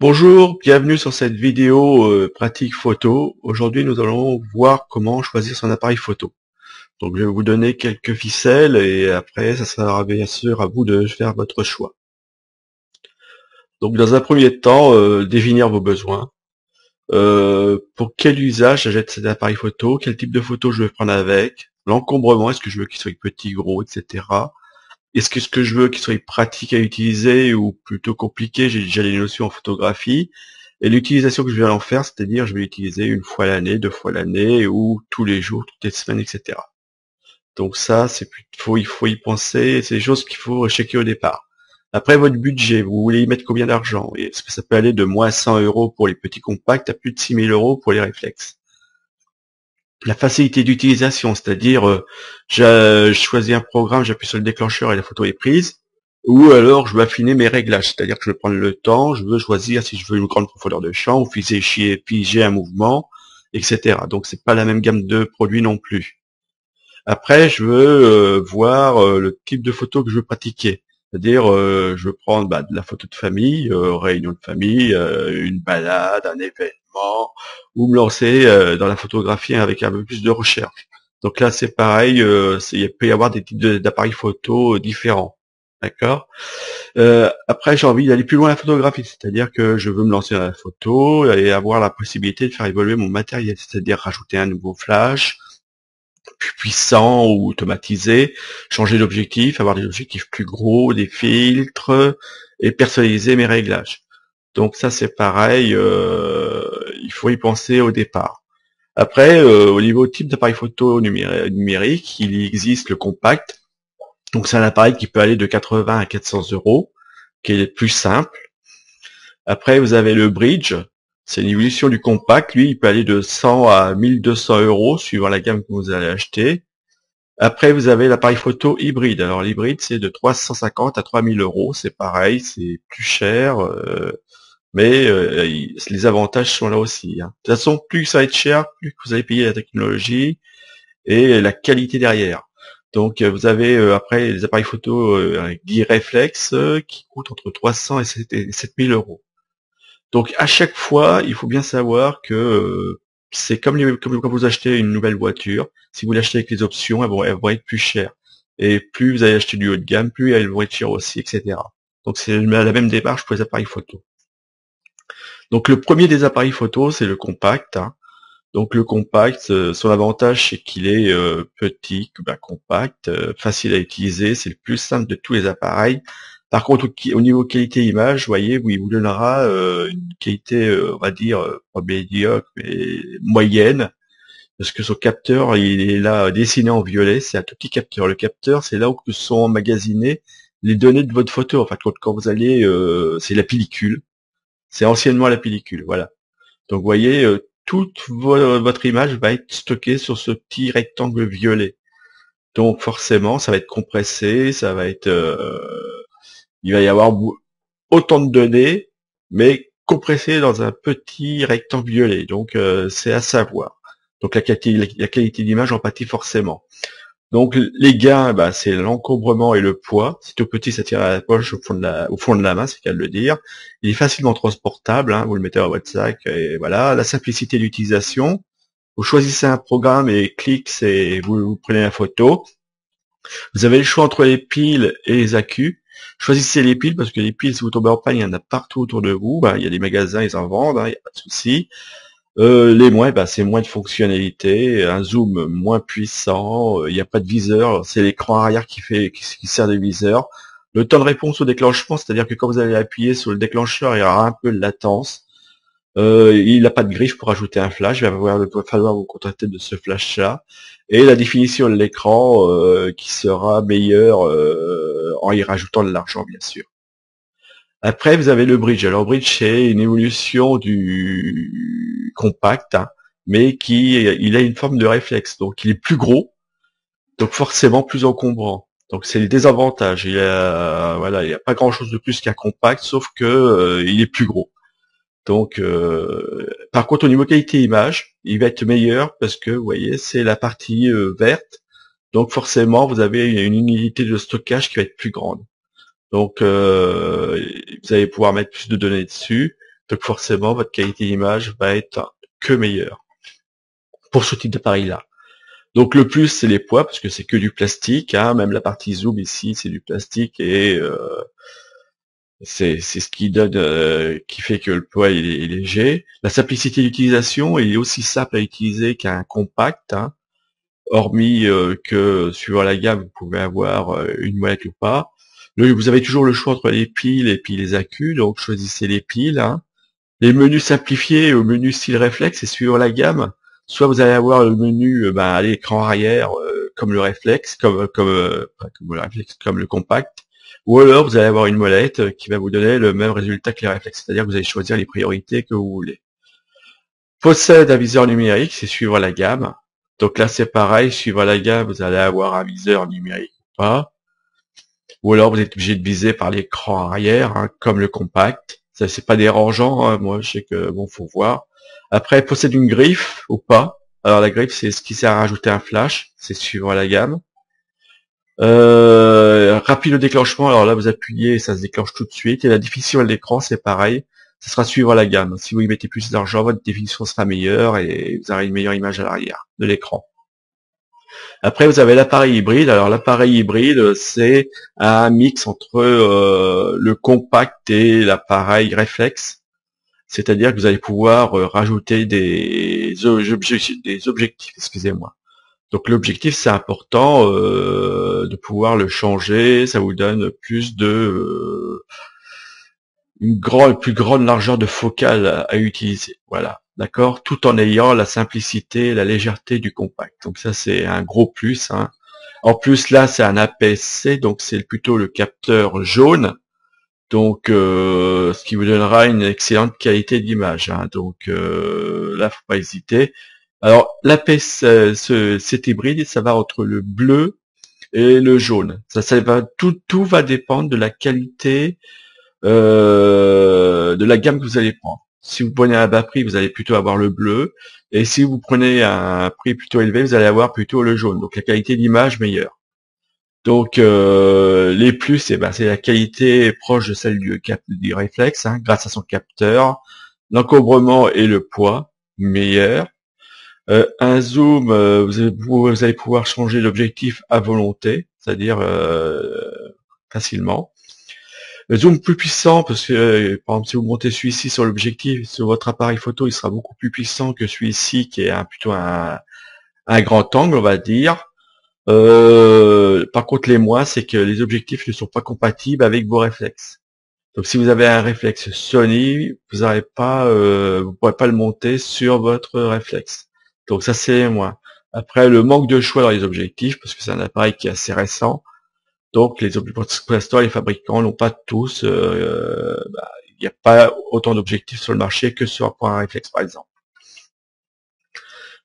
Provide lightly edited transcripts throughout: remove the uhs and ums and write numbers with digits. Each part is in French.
Bonjour, bienvenue sur cette vidéo pratique photo. Aujourd'hui, nous allons voir comment choisir son appareil photo. Donc, je vais vous donner quelques ficelles et après, ça sera bien sûr à vous de faire votre choix. Donc, dans un premier temps, définir vos besoins. Pour quel usage j'achète cet appareil photo? Quel type de photo je veux prendre avec? L'encombrement, est-ce que je veux qu'il soit petit, gros, etc. Est-ce que ce que je veux qu'il soit pratique à utiliser ou plutôt compliqué? J'ai déjà des notions en photographie. Et l'utilisation que je vais en faire, c'est-à-dire je vais l'utiliser une fois l'année, deux fois l'année, ou tous les jours, toutes les semaines, etc. Donc ça, il faut y penser, c'est des choses qu'il faut checker au départ. Après votre budget, vous voulez y mettre combien d'argent? Est-ce que ça peut aller de moins 100 euros pour les petits compacts à plus de 6 000 euros pour les réflexes? La facilité d'utilisation, c'est-à-dire je choisis un programme, j'appuie sur le déclencheur et la photo est prise, ou alors je veux affiner mes réglages, c'est-à-dire que je veux prendre le temps, je veux choisir si je veux une grande profondeur de champ, ou figer un mouvement, etc. Donc c'est pas la même gamme de produits non plus. Après, je veux voir le type de photo que je veux pratiquer. C'est-à-dire, je veux prendre de la photo de famille, réunion de famille, une balade, un événement, ou me lancer dans la photographie avec un peu plus de recherche. Donc là, c'est pareil, il peut y avoir des types d'appareils photo différents. D'accord. Après, j'ai envie d'aller plus loin à la photographie, c'est-à-dire que je veux me lancer dans la photo et avoir la possibilité de faire évoluer mon matériel, c'est-à-dire rajouter un nouveau flash, plus puissant ou automatisé, changer d'objectif, avoir des objectifs plus gros, des filtres et personnaliser mes réglages. Donc ça c'est pareil, il faut y penser au départ. Après, au niveau type d'appareil photo numérique, il existe le compact. Donc c'est un appareil qui peut aller de 80 à 400 euros, qui est le plus simple. Après, vous avez le bridge. C'est une évolution du compact. Lui, il peut aller de 100 à 1200 euros, suivant la gamme que vous allez acheter. Après, vous avez l'appareil photo hybride. Alors, l'hybride, c'est de 350 à 3000 euros. C'est pareil, c'est plus cher, mais les avantages sont là aussi, hein. De toute façon, plus ça va être cher, plus vous allez payer la technologie et la qualité derrière. Donc, vous avez après les appareils photo avec 10 réflexes qui coûtent entre 300 et 7000 euros. Donc à chaque fois, il faut bien savoir que c'est comme quand vous achetez une nouvelle voiture. Si vous l'achetez avec les options, elles vont être plus chères. Et plus vous allez acheter du haut de gamme, plus elles vont être chères aussi, etc. Donc c'est la même démarche pour les appareils photo. Donc le premier des appareils photo, c'est le compact, hein. Donc le compact, son avantage, c'est qu'il est petit, compact, facile à utiliser, c'est le plus simple de tous les appareils. Par contre, au niveau qualité image, vous voyez, oui, il vous donnera une qualité, on va dire, pas médiocre, mais moyenne, parce que son capteur, il est là dessiné en violet, c'est un tout petit capteur. Le capteur, c'est là où sont emmagasinées les données de votre photo. En fait, quand vous allez, c'est la pellicule, c'est anciennement la pellicule, voilà. Donc vous voyez, toute votre image va être stockée sur ce petit rectangle violet. Donc forcément, ça va être compressé, ça va être, il va y avoir autant de données, mais compressées dans un petit rectangle violet. Donc c'est à savoir. Donc la qualité d'image en pâtit forcément. Donc les gains, c'est l'encombrement et le poids. C'est tout petit, ça tire à la poche au fond de la main, c'est qu'à le dire. Il est facilement transportable, hein, vous le mettez dans votre sac et voilà. La simplicité d'utilisation. Vous choisissez un programme et vous prenez la photo. Vous avez le choix entre les piles et les accus. Choisissez les piles parce que les piles, si vous tombez en panne, il y en a partout autour de vous. Il y a des magasins, ils en vendent, hein, il n'y a pas de souci. Les moins, c'est moins de fonctionnalités, un zoom moins puissant, il n'y a pas de viseur, c'est l'écran arrière qui sert de viseur. Le temps de réponse au déclenchement, c'est-à-dire que quand vous allez appuyer sur le déclencheur, il y aura un peu de latence. Il n'a pas de griffe pour ajouter un flash, il va falloir vous contenter de ce flash-là. Et la définition de l'écran qui sera meilleure en y rajoutant de l'argent, bien sûr. Après, vous avez le bridge. Alors, le bridge, c'est une évolution du compact, hein, mais il a une forme de réflexe. Donc, il est plus gros, donc forcément plus encombrant. Donc, c'est les désavantages. Voilà, il y a pas grand-chose de plus qu'un compact, sauf que il est plus gros. Donc, par contre, au niveau qualité image, il va être meilleur parce que, vous voyez, c'est la partie verte. Donc, forcément, vous avez une unité de stockage qui va être plus grande. Donc, vous allez pouvoir mettre plus de données dessus. Donc forcément, votre qualité d'image va être que meilleure pour ce type d'appareil-là. Donc le plus, c'est les poids, parce que c'est que du plastique, hein, même la partie zoom ici, c'est du plastique, et c'est ce qui donne, qui fait que le poids est léger. La simplicité d'utilisation, il est aussi simple à utiliser qu'un compact, hein, hormis que suivant la gamme, vous pouvez avoir une molette ou pas. Vous avez toujours le choix entre les piles et puis les accus, donc choisissez les piles, hein. Les menus simplifiés au menu style réflexe, et suivant la gamme, soit vous allez avoir le menu à l'écran arrière comme le réflexe, comme le réflexe, comme le compact, ou alors vous allez avoir une molette qui va vous donner le même résultat que les réflexes, c'est-à-dire que vous allez choisir les priorités que vous voulez. Possède un viseur numérique, c'est suivant la gamme. Donc là c'est pareil, suivant la gamme, vous allez avoir un viseur numérique ou pas. Ou alors vous êtes obligé de viser par l'écran arrière, hein, comme le compact. Ça c'est pas dérangeant, hein. Moi je sais que bon, faut voir. Après, possède une griffe ou pas. Alors la griffe c'est ce qui sert à rajouter un flash, c'est suivant la gamme. Rapide au déclenchement, alors là vous appuyez, ça se déclenche tout de suite. Et la définition de l'écran c'est pareil, ça sera suivant la gamme. Si vous y mettez plus d'argent, votre définition sera meilleure et vous aurez une meilleure image à l'arrière de l'écran. Après, vous avez l'appareil hybride. Alors, l'appareil hybride, c'est un mix entre le compact et l'appareil réflexe. C'est-à-dire que vous allez pouvoir rajouter des objectifs, excusez-moi. Donc, l'objectif, c'est important de pouvoir le changer. Ça vous donne plus de une plus grande largeur de focale à utiliser. Voilà. D'accord, tout en ayant la simplicité, la légèreté du compact. Donc ça c'est un gros plus, hein. En plus là c'est un APS-C, donc c'est plutôt le capteur jaune, donc ce qui vous donnera une excellente qualité d'image, hein. Donc là faut pas hésiter. Alors l'APS, cet hybride, ça va entre le bleu et le jaune. Ça va tout va dépendre de la qualité de la gamme que vous allez prendre. Si vous prenez un bas prix, vous allez plutôt avoir le bleu, et si vous prenez un prix plutôt élevé, vous allez avoir plutôt le jaune. Donc la qualité d'image meilleure. Donc les plus, c'est la qualité proche de celle du réflexe, hein, grâce à son capteur, l'encombrement et le poids meilleur. Un zoom, vous allez pouvoir changer l'objectif à volonté, c'est-à-dire facilement. Le zoom plus puissant, parce que par exemple si vous montez celui-ci sur l'objectif, sur votre appareil photo, il sera beaucoup plus puissant que celui-ci qui est plutôt un grand angle, on va dire. Par contre les moins, c'est que les objectifs ne sont pas compatibles avec vos réflexes. Donc si vous avez un réflexe Sony, vous pourrez pas le monter sur votre réflexe. Donc ça c'est les moins. Après le manque de choix dans les objectifs, parce que c'est un appareil qui est assez récent. Donc pour l'instant, les fabricants n'ont pas tous, il n'y a pas autant d'objectifs sur le marché que pour un réflexe par exemple.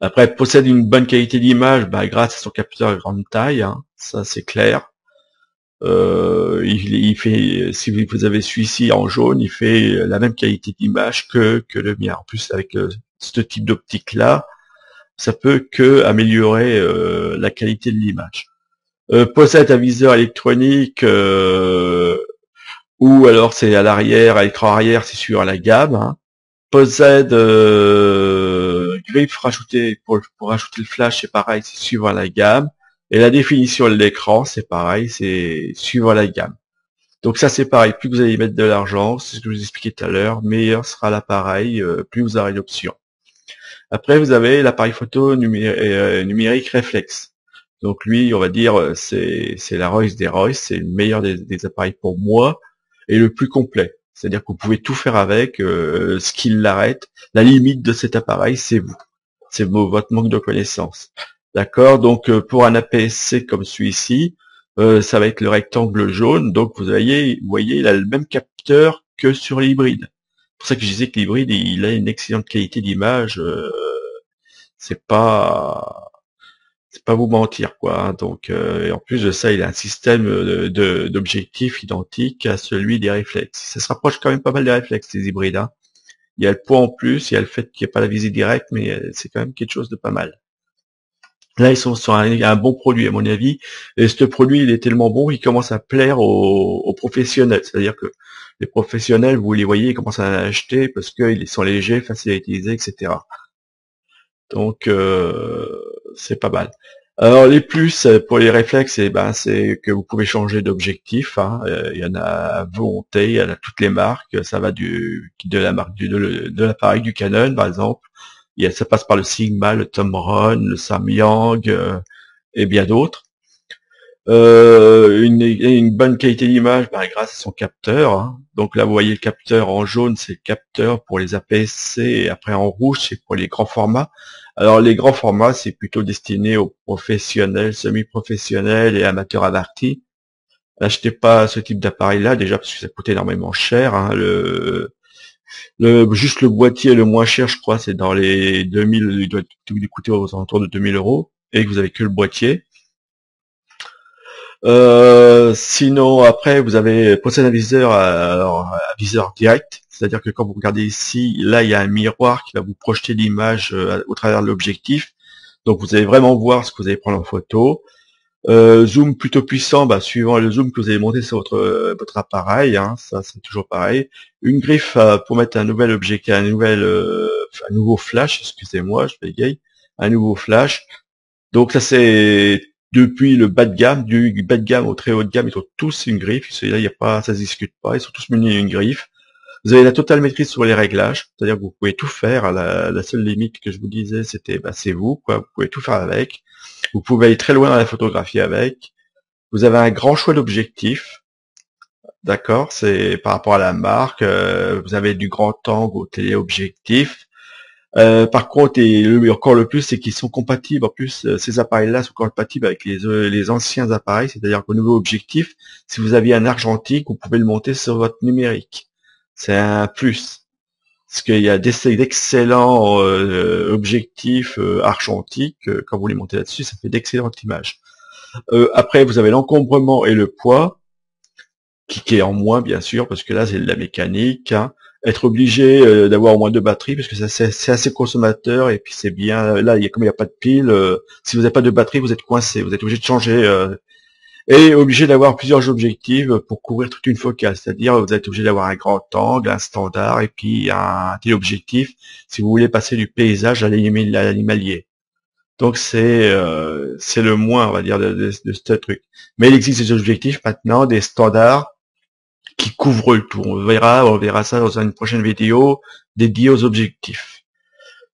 Après, elle possède une bonne qualité d'image grâce à son capteur à grande taille, hein, ça c'est clair. Il fait, si vous avez celui-ci en jaune, il fait la même qualité d'image que le mien. En plus, avec ce type d'optique là, ça peut que améliorer la qualité de l'image. Possède un viseur électronique ou alors c'est à l'arrière, à l'écran arrière, c'est sur la gamme, hein. Possède griffe rajoutée pour rajouter le flash, c'est pareil, c'est suivant la gamme. Et la définition de l'écran, c'est pareil, c'est suivant la gamme. Donc ça c'est pareil, plus vous allez mettre de l'argent, c'est ce que je vous expliquais tout à l'heure, meilleur sera l'appareil, plus vous aurez d'options. Après vous avez l'appareil photo numérique réflexe. Donc lui, on va dire, c'est la Royce des Royce, c'est le meilleur des appareils pour moi, et le plus complet. C'est-à-dire que vous pouvez tout faire avec, ce qui l'arrête. La limite de cet appareil, c'est vous. C'est votre manque de connaissances. D'accord. Donc pour un APS-C comme celui-ci, ça va être le rectangle jaune. Donc vous voyez, il a le même capteur que sur l'hybride. C'est pour ça que je disais que l'hybride, il a une excellente qualité d'image. C'est pas vous mentir quoi, hein. Donc et en plus de ça, il a un système d'objectifs identique à celui des réflexes. Ça se rapproche quand même pas mal des réflexes, les hybrides, hein. Il y a le poids en plus, il y a le fait qu'il n'y a pas la visée directe, mais c'est quand même quelque chose de pas mal. Là, ils sont sur un bon produit, à mon avis. Et ce produit, il est tellement bon, il commence à plaire aux professionnels. C'est-à-dire que les professionnels, vous les voyez, ils commencent à en acheter parce qu'ils sont légers, faciles à utiliser, etc. Donc, c'est pas mal. Alors, les plus pour les réflexes, c'est que vous pouvez changer d'objectif, hein. Il y en a à volonté, il y en a toutes les marques. Ça va de la marque de l'appareil du Canon, par exemple. Ça passe par le Sigma, le Tamron, le Samyang et bien d'autres. Une bonne qualité d'image grâce à son capteur, hein. Donc là, vous voyez le capteur en jaune, c'est le capteur pour les APS-C, et après en rouge, c'est pour les grands formats. Alors les grands formats, c'est plutôt destiné aux professionnels, semi-professionnels et amateurs avertis. N'achetez pas ce type d'appareil-là, déjà parce que ça coûte énormément cher, hein. Juste le boîtier le moins cher, je crois, c'est dans les 2000, il doit coûter aux alentours de 2000 euros, et que vous avez que le boîtier. Sinon, après, vous avez possède un viseur, alors, un viseur direct, c'est-à-dire que quand vous regardez ici, là, il y a un miroir qui va vous projeter l'image au travers de l'objectif. Donc, vous allez vraiment voir ce que vous allez prendre en photo. Zoom plutôt puissant, suivant le zoom que vous avez monté sur votre appareil, hein, ça c'est toujours pareil. Une griffe pour mettre un nouvel objectif, un nouveau flash, excusez-moi, je bégaye, un nouveau flash. Donc ça c'est depuis le bas de gamme, du bas de gamme au très haut de gamme, ils ont tous une griffe. Là, il y a pas, ça se discute pas. Ils sont tous munis d'une griffe. Vous avez la totale maîtrise sur les réglages, c'est-à-dire que vous pouvez tout faire. La seule limite que je vous disais, c'était, c'est vous, quoi. Vous pouvez tout faire avec. Vous pouvez aller très loin dans la photographie avec. Vous avez un grand choix d'objectifs. D'accord, c'est par rapport à la marque. Vous avez du grand angle au téléobjectif. Par contre, encore le plus, c'est qu'ils sont compatibles. En plus, ces appareils-là sont compatibles avec les anciens appareils, c'est-à-dire qu'au niveau objectif, si vous aviez un argentique, vous pouvez le monter sur votre numérique. C'est un plus. Parce qu'il y a d'excellents objectifs argentiques. Quand vous les montez là-dessus, ça fait d'excellentes images. Après, vous avez l'encombrement et le poids, qui est en moins, bien sûr, parce que là, c'est de la mécanique, hein. Être obligé d'avoir au moins 2 batteries, parce que c'est assez consommateur, et puis c'est bien, là, comme il n'y a pas de pile, si vous n'avez pas de batterie, vous êtes coincé, vous êtes obligé de changer, et obligé d'avoir plusieurs objectifs pour couvrir toute une focale, c'est-à-dire vous êtes obligé d'avoir un grand angle, un standard, et puis un téléobjectif, si vous voulez passer du paysage à l'animalier. Donc c'est le moins, on va dire, de ce truc. Mais il existe des objectifs maintenant, des standards, qui couvrent le tout. On verra ça dans une prochaine vidéo dédiée aux objectifs.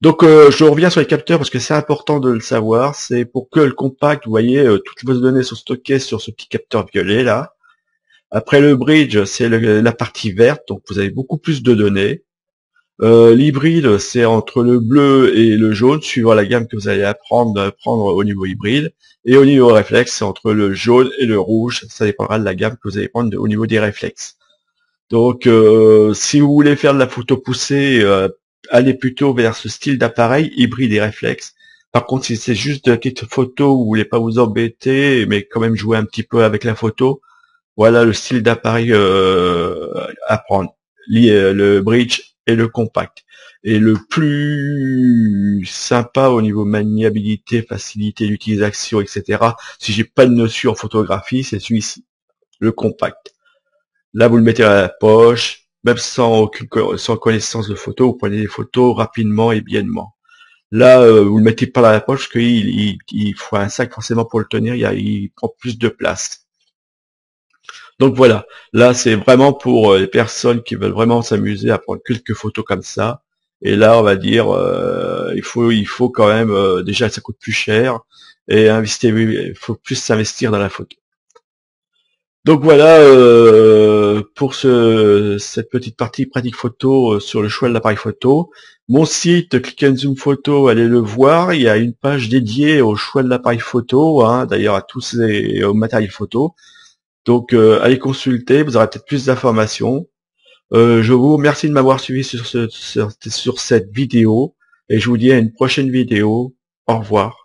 Donc je reviens sur les capteurs parce que c'est important de le savoir. C'est pour que le compact, vous voyez, toutes vos données sont stockées sur ce petit capteur violet là. Après le bridge, c'est la partie verte, donc vous avez beaucoup plus de données. L'hybride, c'est entre le bleu et le jaune, suivant la gamme que vous allez prendre au niveau hybride. Et au niveau réflexe, c'est entre le jaune et le rouge. Ça dépendra de la gamme que vous allez prendre au niveau des réflexes. Donc, si vous voulez faire de la photo poussée, allez plutôt vers ce style d'appareil, hybride et réflexe. Par contre, si c'est juste de la petite photo, vous voulez pas vous embêter, mais quand même jouer un petit peu avec la photo, voilà le style d'appareil à prendre. Le bridge et le compact. Et le plus sympa au niveau maniabilité, facilité d'utilisation, etc., si j'ai pas de notion en photographie, c'est celui-ci, le compact. Là, vous le mettez à la poche, même sans connaissance de photo, vous prenez des photos rapidement et biennement. Là, vous le mettez pas dans la poche, parce qu'il faut un sac forcément pour le tenir, il prend plus de place. Donc voilà, là c'est vraiment pour les personnes qui veulent vraiment s'amuser à prendre quelques photos comme ça. Et là, on va dire, il faut quand même, déjà ça coûte plus cher, et il faut plus s'investir dans la photo. Donc voilà pour cette petite partie pratique photo sur le choix de l'appareil photo. Mon site Click and Zoom Photo, allez le voir, il y a une page dédiée au choix de l'appareil photo, hein, d'ailleurs à tous au matériel photo. Donc allez consulter, vous aurez peut-être plus d'informations. Je vous remercie de m'avoir suivi sur cette vidéo, et je vous dis à une prochaine vidéo. Au revoir.